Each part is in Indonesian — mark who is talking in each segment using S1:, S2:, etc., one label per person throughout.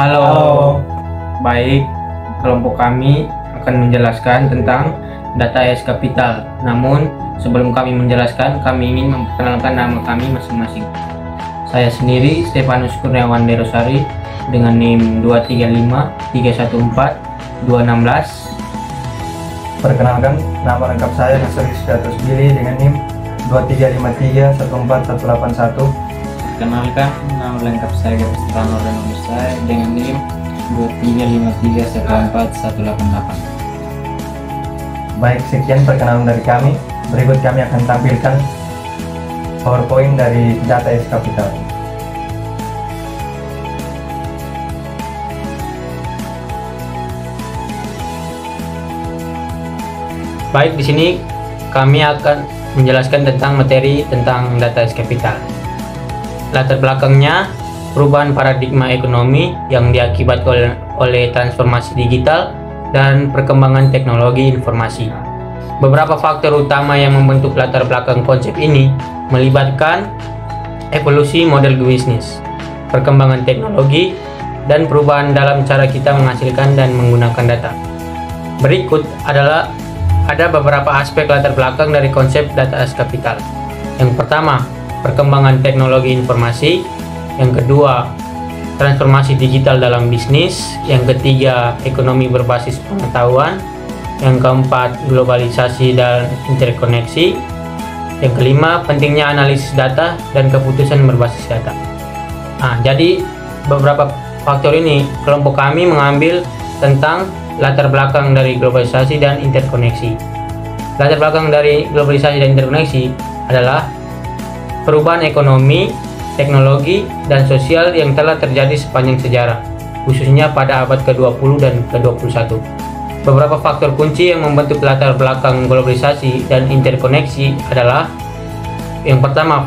S1: Halo.
S2: Halo.
S1: Baik, kelompok kami akan menjelaskan tentang data AS Capital. Namun, sebelum kami menjelaskan, kami ingin memperkenalkan nama kami masing-masing. Saya sendiri Stefanus Kurniawan Derosari dengan NIM 235314216.
S2: Perkenalkan, nama lengkap saya Nasris Datus Billy dengan NIM 235314181.
S3: Perkenalkan, nama lengkap saya Gavistrano Renovusai dengan NIM 235314188.
S2: Baik, sekian perkenalan dari kami. Berikut kami akan tampilkan PowerPoint dari data AS Capital.
S1: Baik, di sini kami akan menjelaskan tentang materi tentang data AS Capital. Latar belakangnya, perubahan paradigma ekonomi yang diakibatkan oleh transformasi digital dan perkembangan teknologi informasi. Beberapa faktor utama yang membentuk latar belakang konsep ini melibatkan evolusi model bisnis, perkembangan teknologi, dan perubahan dalam cara kita menghasilkan dan menggunakan data. Berikut adalah ada beberapa aspek latar belakang dari konsep data AS Capital. Yang pertama, perkembangan teknologi informasi. Yang kedua, transformasi digital dalam bisnis. Yang ketiga, ekonomi berbasis pengetahuan. Yang keempat, globalisasi dan interkoneksi. Yang kelima, pentingnya analisis data dan keputusan berbasis data. Jadi beberapa faktor ini kelompok kami mengambil tentang latar belakang dari globalisasi dan interkoneksi. Latar belakang dari globalisasi dan interkoneksi adalah perubahan ekonomi, teknologi, dan sosial yang telah terjadi sepanjang sejarah, khususnya pada abad ke-20 dan ke-21. Beberapa faktor kunci yang membentuk latar belakang globalisasi dan interkoneksi adalah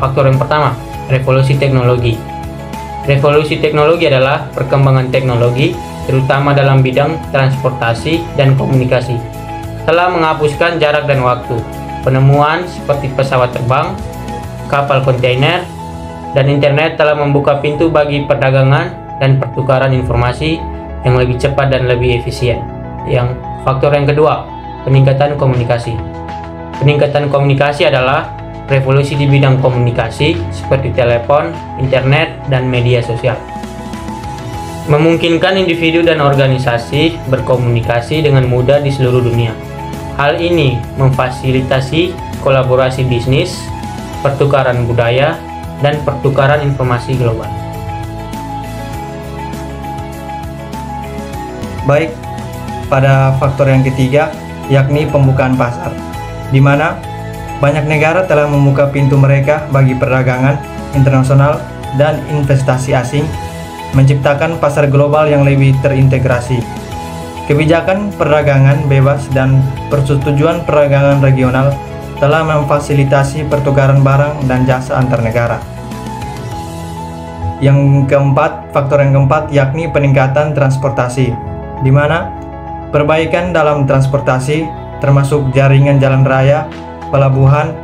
S1: faktor yang pertama, revolusi teknologi. Revolusi teknologi adalah perkembangan teknologi, terutama dalam bidang transportasi dan komunikasi. Telah menghapuskan jarak dan waktu. Penemuan seperti pesawat terbang, kapal kontainer, dan internet telah membuka pintu bagi perdagangan dan pertukaran informasi yang lebih cepat dan lebih efisien. Faktor yang kedua, peningkatan komunikasi. Peningkatan komunikasi adalah revolusi di bidang komunikasi seperti telepon, internet, dan media sosial. Memungkinkan individu dan organisasi berkomunikasi dengan mudah di seluruh dunia. Hal ini memfasilitasi kolaborasi bisnis, pertukaran budaya, dan pertukaran informasi global.
S2: Baik, pada faktor yang ketiga, yakni pembukaan pasar, di mana banyak negara telah membuka pintu mereka bagi perdagangan internasional dan investasi asing, menciptakan pasar global yang lebih terintegrasi. Kebijakan perdagangan bebas dan persetujuan perdagangan regional telah memfasilitasi pertukaran barang dan jasa antar negara. Faktor yang keempat yakni peningkatan transportasi, di mana perbaikan dalam transportasi termasuk jaringan jalan raya, pelabuhan,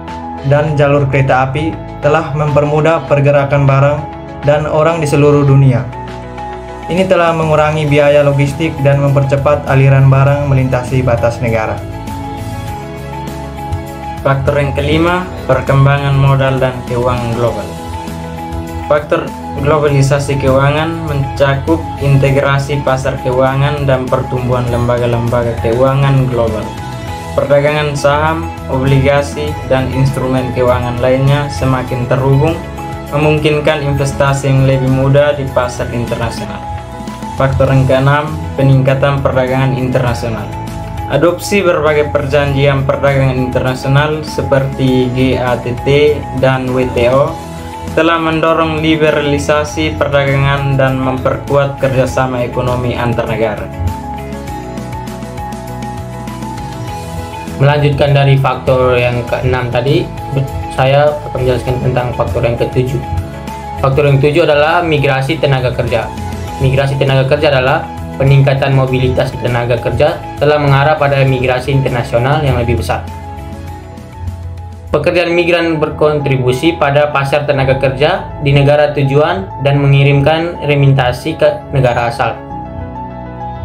S2: dan jalur kereta api telah mempermudah pergerakan barang dan orang di seluruh dunia. Ini telah mengurangi biaya logistik dan mempercepat aliran barang melintasi batas negara.
S3: Faktor yang kelima, perkembangan modal dan keuangan global. Faktor globalisasi keuangan mencakup integrasi pasar keuangan dan pertumbuhan lembaga-lembaga keuangan global. Perdagangan saham, obligasi, dan instrumen keuangan lainnya semakin terhubung, memungkinkan investasi yang lebih mudah di pasar internasional. Faktor yang keenam, peningkatan perdagangan internasional. Adopsi berbagai perjanjian perdagangan internasional seperti GATT dan WTO telah mendorong liberalisasi perdagangan dan memperkuat kerjasama ekonomi antar negara.
S1: Melanjutkan dari faktor yang keenam tadi, saya akan menjelaskan tentang faktor yang ketujuh. Faktor yang ketujuh adalah migrasi tenaga kerja. Migrasi tenaga kerja adalah peningkatan mobilitas tenaga kerja telah mengarah pada migrasi internasional yang lebih besar. Pekerjaan migran berkontribusi pada pasar tenaga kerja di negara tujuan dan mengirimkan remintasi ke negara asal,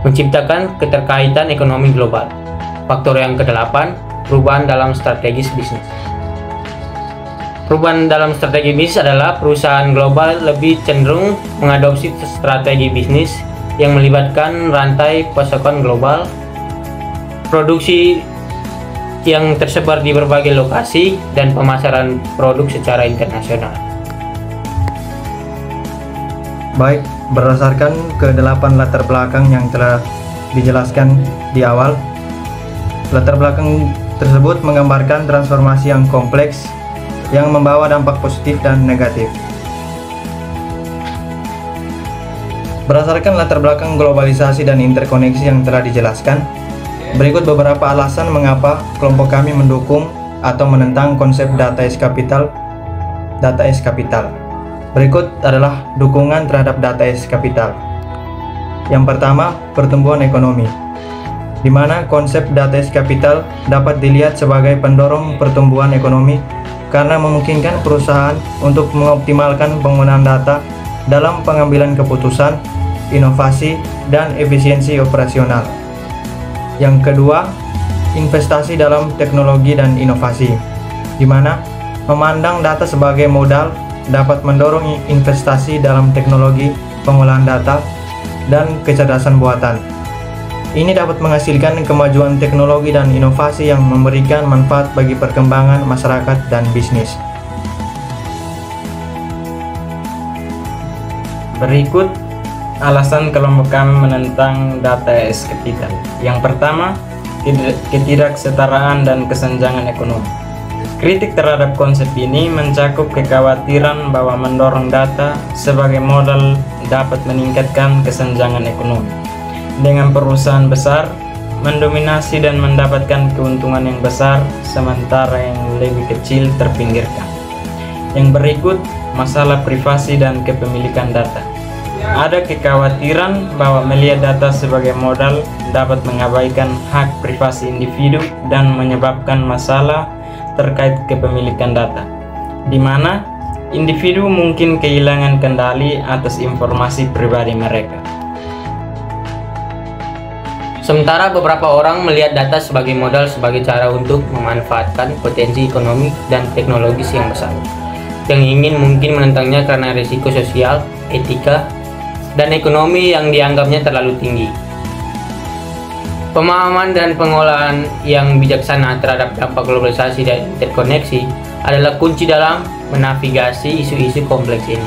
S1: menciptakan keterkaitan ekonomi global. Faktor yang kedelapan, perubahan dalam strategis bisnis. Perubahan dalam strategi bisnis adalah perusahaan global lebih cenderung mengadopsi strategi bisnis yang melibatkan rantai pasokan global, produksi yang tersebar di berbagai lokasi, dan pemasaran produk secara internasional.
S2: Baik, berdasarkan ke-8 latar belakang yang telah dijelaskan di awal, latar belakang tersebut menggambarkan transformasi yang kompleks yang membawa dampak positif dan negatif. Berdasarkan latar belakang globalisasi dan interkoneksi yang telah dijelaskan, berikut beberapa alasan mengapa kelompok kami mendukung atau menentang konsep data as capital. Berikut adalah dukungan terhadap data as capital. Yang pertama, pertumbuhan ekonomi, di mana konsep data as capital dapat dilihat sebagai pendorong pertumbuhan ekonomi karena memungkinkan perusahaan untuk mengoptimalkan penggunaan data dalam pengambilan keputusan, inovasi, dan efisiensi operasional. Yang kedua, investasi dalam teknologi dan inovasi, di mana memandang data sebagai modal dapat mendorong investasi dalam teknologi pengolahan data dan kecerdasan buatan. Ini dapat menghasilkan kemajuan teknologi dan inovasi yang memberikan manfaat bagi perkembangan masyarakat dan bisnis.
S3: Berikut alasan kelompok kami menentang data as capital. Yang pertama, ketidaksetaraan dan kesenjangan ekonomi. Kritik terhadap konsep ini mencakup kekhawatiran bahwa mendorong data sebagai modal dapat meningkatkan kesenjangan ekonomi, dengan perusahaan besar mendominasi dan mendapatkan keuntungan yang besar, sementara yang lebih kecil terpinggirkan. Yang berikut, masalah privasi dan kepemilikan data. Ada kekhawatiran bahwa melihat data sebagai modal dapat mengabaikan hak privasi individu dan menyebabkan masalah terkait kepemilikan data, di mana individu mungkin kehilangan kendali atas informasi pribadi mereka.
S1: Sementara beberapa orang melihat data sebagai modal sebagai cara untuk memanfaatkan potensi ekonomi dan teknologis yang besar. Yang ingin mungkin menentangnya karena risiko sosial, etika, dan ekonomi yang dianggapnya terlalu tinggi. Pemahaman dan pengolahan yang bijaksana terhadap dampak globalisasi dan interkoneksi adalah kunci dalam menavigasi isu-isu kompleks ini.